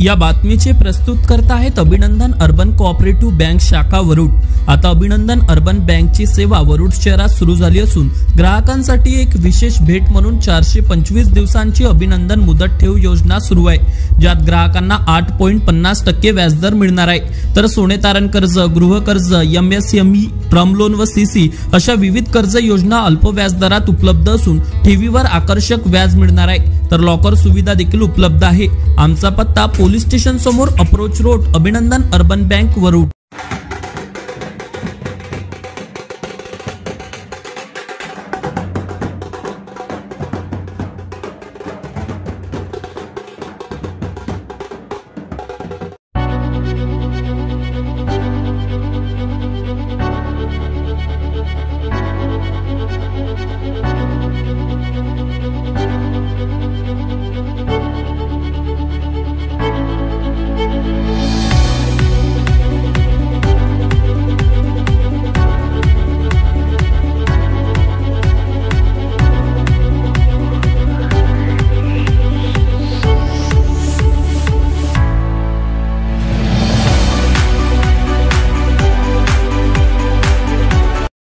या बातमीचे प्रस्तुत करत आहेत अभिनंदन अर्बन कोऑपरेटिव्ह बँक शाखा वरुड। आता अभिनंदन अर्बन बँकची सेवा वरुड शहरात सुरू झाली असून ग्राहकांसाठी एक विशेष भेट म्हणून 425 दिवसांची अभिनंदन मुदत ठेव योजना सुरू आहे, ज्यात ग्राहकांना 8.50% व्याजदर मिळणार आहे। तर सोने तारण कर्ज, गृह कर्ज, MSME, टर्म लोन व CC अशा विविध कर्ज योजना अल्प व्याजदरात उपलब्ध असून ठेवीवर आकर्षक व्याज मिळणार आहे। तर लॉकर सुविधा देखील उपलब्ध आहे। आमचा पत्ता पोलीस स्टेशन समोर अप्रोच रोड, अभिनंदन अर्बन बँक वरुड।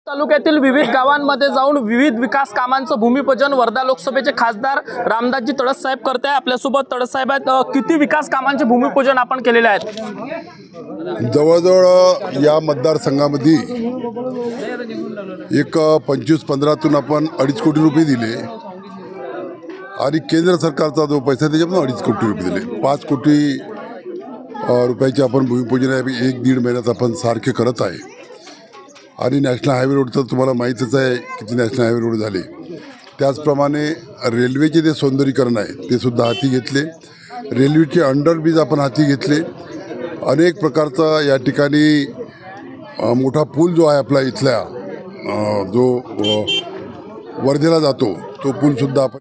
तालुक्यातील विविध गावांमध्ये जाऊन विविध विकास कामांचं भूमिपूजन वर्धा लोकसभेचे खासदार रामदासजी तडस साहेब करते आहे। आपल्या सोबत तडस साहेब आहेत। किती विकास कामांचे भूमिपूजन आपण केलेले आहेत? जवळजवळ या मतदारसंघामध्ये एक 25-15तून आपण 2.5 कोटी रुपये दिले आणि केंद्र सरकारचा जो पैसा त्याच्यामध्ये 2.5 कोटी रुपये दिले। 5 कोटी रुपयाचे आपण भूमिपूजन आहे 1-1.5 महिन्यात आपण सारखे करत आहे। आणि नॅशनल हायवे रोड तर तुम्हाला माहीतच आहे किती नॅशनल हायवे रोड झाले। त्याचप्रमाणे रेल्वेचे जे सौंदर्यीकरण आहे ते सुद्धा हाती घेतले। रेल्वेचे अंडरब्रिज आपण हाती घेतले। अनेक प्रकारचा या ठिकाणी मोठा पूल जो आहे आपला इथला जो वर्धेला जातो तो पूल सुद्धा आपण